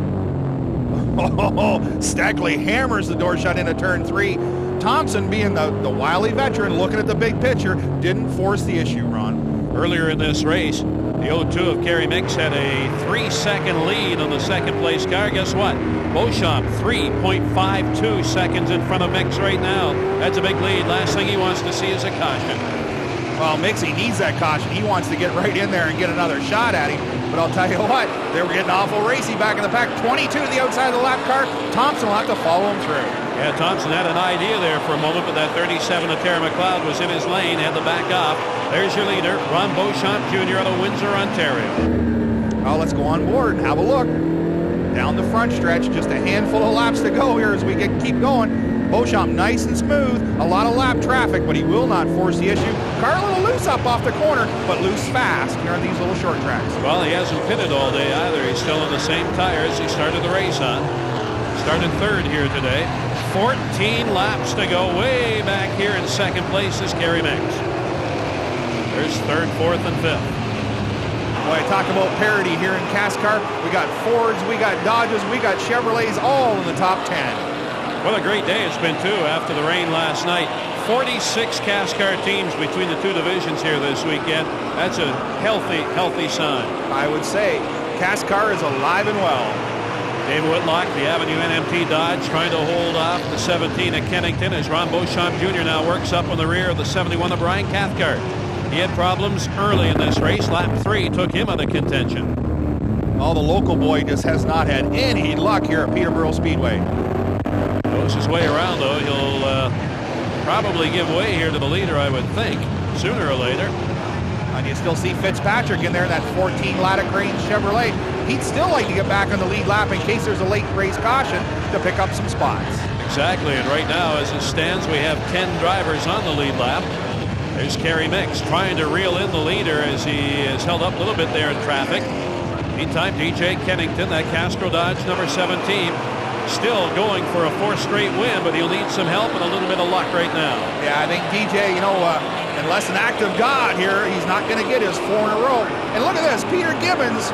S5: Oh, Steckley hammers the door shut into turn 3. Thompson, being the wily veteran, looking at the big picture, didn't force the issue, Ron.
S2: Earlier in this race, the 02 of Kerry Mix had a 3-second lead on the second place car. Guess what? Beauchamp 3.52 seconds in front of Mix right now. That's a big lead. Last thing he wants to see is a caution.
S5: Well, Mixie needs that caution. He wants to get right in there and get another shot at him. But I'll tell you what, they were getting awful racy back in the pack. 22 to the outside of the lap car. Thompson will have to follow him through.
S2: Yeah, Thompson had an idea there for a moment, but that 37 of Terry McLeod was in his lane, had to back off. There's your leader, Ron Beauchamp Jr. out of Windsor, Ontario.
S5: Well, let's go on board and have a look. Down the front stretch, just a handful of laps to go here as we keep going. Beauchamp nice and smooth, a lot of lap traffic, but he will not force the issue. Car a little loose up off the corner, but loose fast here on these little short tracks.
S2: Well, he hasn't pitted all day either. He's still on the same tires he started the race on. Started third here today. 14 laps to go. Way back here in second place is Kerry Mix. There's third, fourth, and fifth.
S5: Boy, I talk about parity here in CASCAR. We got Fords, we got Dodges, we got Chevrolets all in the top 10.
S2: What a great day it's been, too, after the rain last night. 46 CASCAR teams between the 2 divisions here this weekend. That's a healthy sign.
S5: I would say CASCAR is alive and well.
S2: Dave Whitlock, the Avenue NMT Dodge, trying to hold off the 17 at Kennington as Ron Beauchamp Jr. now works up on the rear of the 71 of Brian Cathcart. He had problems early in this race. Lap 3 took him out of contention.
S5: Well, the local boy just has not had any luck here at Peterborough Speedway.
S2: Goes his way around, though. He'll probably give way here to the leader, I would think, sooner or later.
S5: And you still see Fitzpatrick in there in that 14 Latticrane Chevrolet. He'd still like to get back on the lead lap in case there's a late race caution to pick up some spots.
S2: Exactly, and right now, as it stands, we have 10 drivers on the lead lap. There's Kerry Mix trying to reel in the leader as he is held up a little bit there in traffic. Meantime, DJ Kennington, that Castro Dodge number 17, still going for a 4th straight win, but he'll need some help and a little bit of luck right now.
S5: Yeah, I think DJ, unless an act of God here, he's not going to get his 4 in a row. And look at this, Peter Gibbons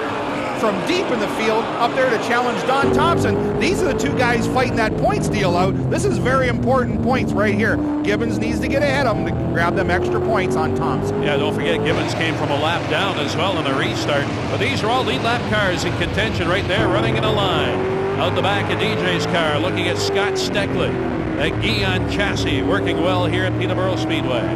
S5: from deep in the field up there to challenge Don Thompson. These are the 2 guys fighting that points deal out. This is very important points right here. Gibbons needs to get ahead of him to grab them extra points on Thompson.
S2: Yeah, don't forget Gibbons came from a lap down as well in the restart. But these are all lead lap cars in contention right there, running in a line. Out the back of DJ's car, looking at Scott Steckley. That Guion chassis working well here at Peterborough Speedway.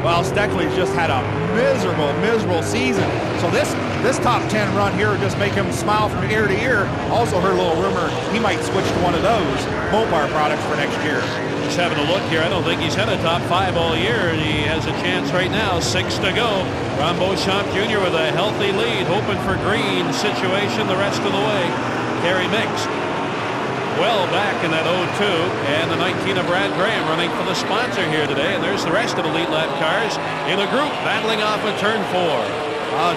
S5: Well, Steckley's just had a miserable season. So this top 10 run here will just make him smile from ear to ear. Also heard a little rumor he might switch to one of those Mopar products for next year.
S2: Just having a look here, I don't think he's had a top 5 all year, and he has a chance right now. 6 to go. Ron Beauchamp Jr. with a healthy lead, hoping for green situation the rest of the way. Kerry Mix well back in that 02, and the 19 of Brad Graham running for the sponsor here today, and there's the rest of the lead lap cars in a group battling off of turn 4.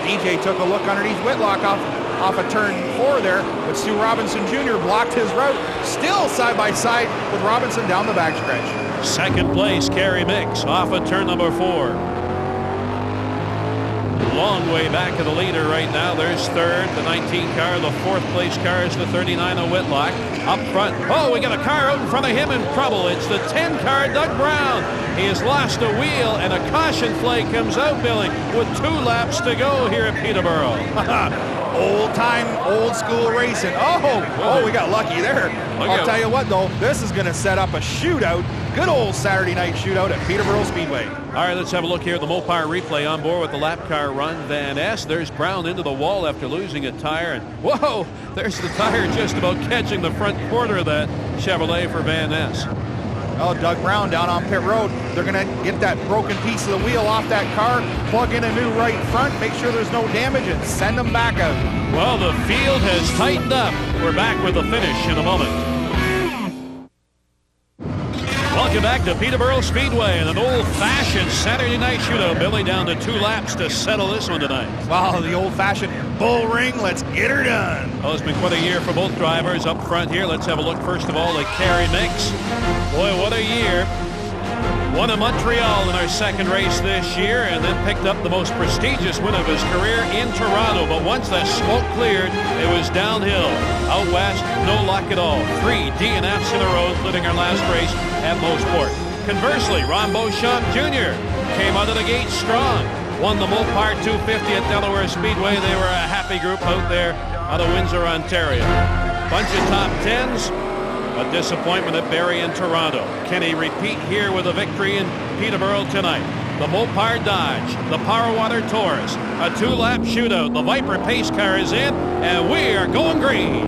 S5: DJ took a look underneath Whitlock off of turn 4 there, but Stu Robinson Jr. blocked his route, still side by side with Robinson down the backstretch.
S2: Second place, Kerry Mix off of turn number 4. long way back of the leader right now. There's third, the 19 car. The fourth place car is the 39 of Whitlock. Up front, oh, we got a car out in front of him in trouble. It's the 10 car, Doug Brown. He has lost a wheel, and a caution flag comes out, Billy, with 2 laps to go here at Peterborough.
S5: Old time, old school racing. Oh, we got lucky there. I'll tell you what, though, this is going to set up a shootout. Good old Saturday night shootout at Peterborough Speedway.
S2: All right, let's have a look here at the Mopar replay. On board with the lap car run, Van Ness. There's Brown into the wall after losing a tire. And whoa, there's the tire just about catching the front quarter of that Chevrolet for Van Ness.
S5: Oh, Doug Brown down on pit road. They're going to get that broken piece of the wheel off that car, plug in a new right front, make sure there's no damage, and send them back out.
S2: Well, the field has tightened up. We're back with the finish in a moment. Welcome back to Peterborough Speedway and an old-fashioned Saturday night shootout. Billy, down to 2 laps to settle this one tonight.
S5: Wow, the old-fashioned bull ring. Let's get her done.
S2: Well, it's been quite a year for both drivers up front here. Let's have a look first of all at Kerry Mix. Boy, what a year. Won in Montreal in our second race this year and then picked up the most prestigious win of his career in Toronto. But once that smoke cleared, it was downhill. Out west, no luck at all. 3 DNFs in a row, including our last race at Mosport. Conversely, Ron Beauchamp Jr. came out of the gate strong. Won the Mopar 250 at Delaware Speedway. They were a happy group out there out of Windsor, Ontario. Bunch of top 10s. A disappointment at Barrie and Toronto. Can he repeat here with a victory in Peterborough tonight? The Mopar Dodge, the Power Water Taurus, a 2-lap shootout. The Viper pace car is in, and we are going green.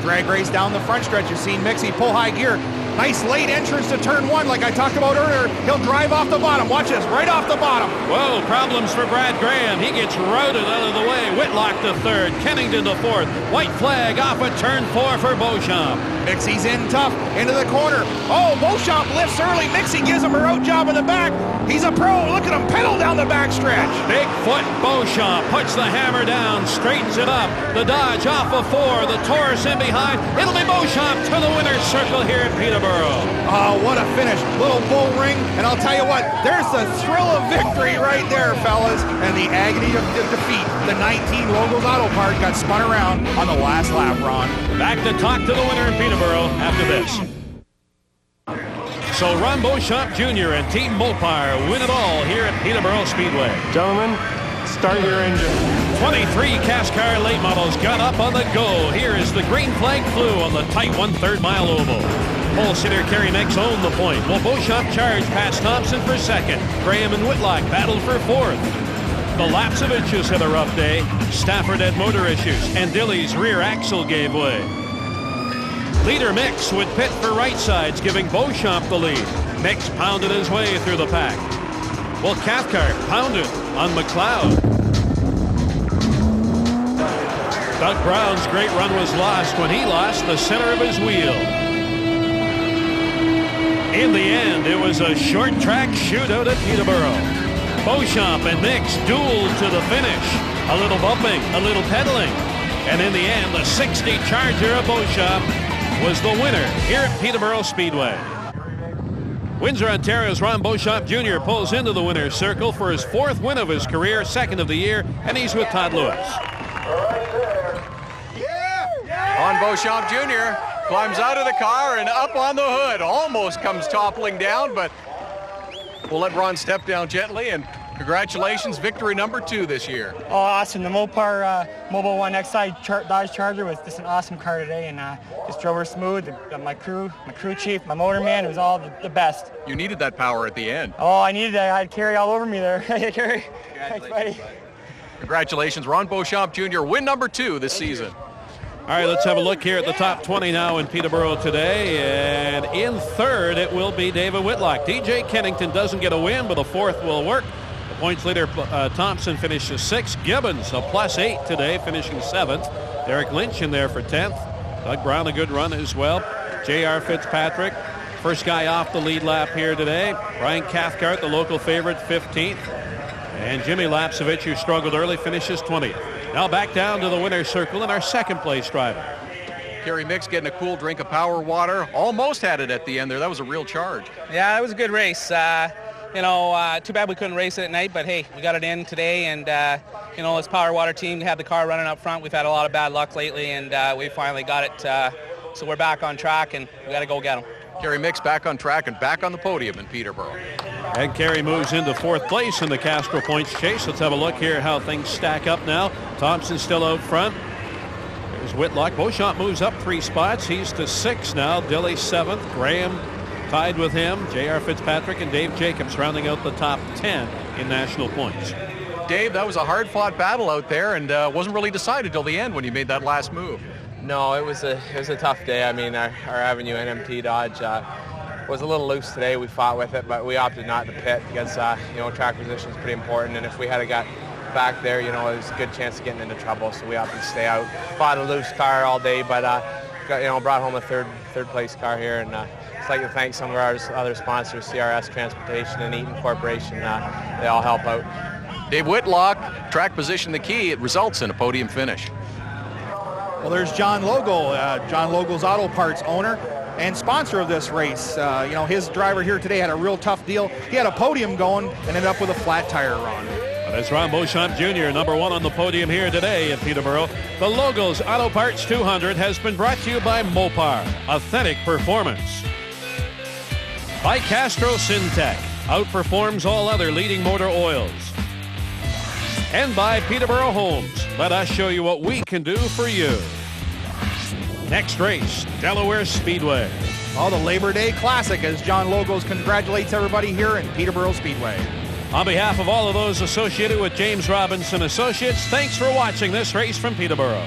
S5: Drag race down the front stretch. You've seen Mixie pull high gear. Nice late entrance to turn 1 like I talked about earlier. He'll drive off the bottom. Watch this, right off the bottom.
S2: Whoa, problems for Brad Graham. He gets routed out of the way. Whitlock to 3rd, Kennington to 4th. White flag off at turn 4 for Beauchamp.
S5: Mixie's in tough, into the corner. Oh, Beauchamp lifts early. Mixie gives him a road job in the back. He's a pro. Look at him pedal down the back stretch.
S2: Bigfoot Beauchamp puts the hammer down, straightens it up. The Dodge off of 4, the Taurus in behind. It'll be Beauchamp to the winner's circle here at Peterborough.
S5: Oh, what a finish. Little bull ring, and I'll tell you what, there's the thrill of victory right there, fellas, and the agony of defeat. The 19 Logel Autoparts got spun around on the last lap, Ron.
S2: Back to talk to the winner in Peterborough after this. So Ron Beauchamp Jr. and Team Mopar win it all here at Peterborough Speedway.
S6: Gentlemen, start your engine.
S2: 23 CASCAR late models got up on the go. Here is the green flag flew on the tight 1/3 mile oval. Pole sitter Kerry Mix owned the point. Well, Beauchamp charged past Thompson for 2nd. Graham and Whitlock battled for 4th. The Lapseviches had a rough day. Stafford had motor issues, and Dilly's rear axle gave way. Leader Mix would pit for right sides, giving Beauchamp the lead. Mix pounded his way through the pack. Well, Cathcart pounded on McLeod. Doug Brown's great run was lost when he lost the center of his wheel. In the end, it was a short track shootout at Peterborough. Beauchamp and Mix dueled to the finish. A little bumping, a little pedaling. And in the end, the 60 Charger of Beauchamp was the winner here at Peterborough Speedway. Windsor, Ontario's Ron Beauchamp Jr. pulls into the winner's circle for his 4th win of his career, 2nd of the year, and he's with Todd Lewis.
S1: Ron Beauchamp Jr. climbs out of the car and up on the hood. Almost comes toppling down, but we'll let Ron step down gently. And congratulations, victory number 2 this year.
S11: Oh, awesome. The Mopar Mobile 1 XI Dodge Charger was just an awesome car today, and just drove her smooth. My crew chief, my motor man, it was all the best.
S1: You needed that power at the end.
S11: Oh, I needed that. I had Kerry all over me there. Hey, Kerry. Thanks, buddy.
S1: Congratulations, Ron Beauchamp Jr., win number 2 this season.
S2: All right, let's have a look here at the top 20 now in Peterborough today. And in 3rd, it will be David Whitlock. DJ Kennington doesn't get a win, but a 4th will work. The points leader, Thompson, finishes 6th. Gibbons, a +8 today, finishing 7th. Derek Lynch in there for 10th. Doug Brown, a good run as well. J.R. Fitzpatrick, first guy off the lead lap here today. Brian Cathcart, the local favorite, 15th. And Jimmy Lapsevich, who struggled early, finishes 20th. Now back down to the winner's circle and our 2nd place driver.
S1: Kerry Mix getting a cool drink of power water. Almost had it at the end there. That was a real charge.
S12: Yeah, it was a good race. You know, too bad we couldn't race it at night, but hey, we got it in today, and you know, this Power Water team had the car running up front. We've had a lot of bad luck lately, and we finally got it, so we're back on track, and we got to go get them.
S1: Kerry Mix back on track and back on the podium in Peterborough.
S2: And Kerry moves into 4th place in the Castro points chase. Let's have a look here how things stack up now. Thompson still out front. There's Whitlock. Beauchamp moves up 3 spots. He's to 6 now. Dilly 7th. Graham tied with him. J.R. Fitzpatrick and Dave Jacobs rounding out the top 10 in national points.
S1: Dave, that was a hard-fought battle out there, and wasn't really decided till the end when you made that last move.
S13: No, it was a tough day. I mean, our Avenue NMT Dodge was a little loose today. We fought with it, but we opted not to pit because you know, track position is pretty important, and if we had got back there, you know, it was a good chance of getting into trouble, so we opted to stay out. Fought a loose car all day, but you know, brought home a third place car here, and I'd like to thank some of our other sponsors, CRS Transportation and Eaton Corporation. They all help out.
S1: Dave Whitlock, track position the key. It results in a podium finish.
S5: Well, there's John Logel, John Logel's Autoparts owner and sponsor of this race. You know, his driver here today had a real tough deal. He had a podium going and ended up with a flat tire, Ron.
S2: That's Ron Beauchamp Jr., number 1 on the podium here today in Peterborough. The Logel's Autoparts 200 has been brought to you by Mopar, authentic performance. By Castro Syntec, outperforms all other leading motor oils. And by Peterborough Homes, let us show you what we can do for you. Next race, Delaware Speedway.
S5: Oh, the Labor Day Classic, as John Logos congratulates everybody here in Peterborough Speedway.
S2: On behalf of all of those associated with James Robinson Associates, thanks for watching this race from Peterborough.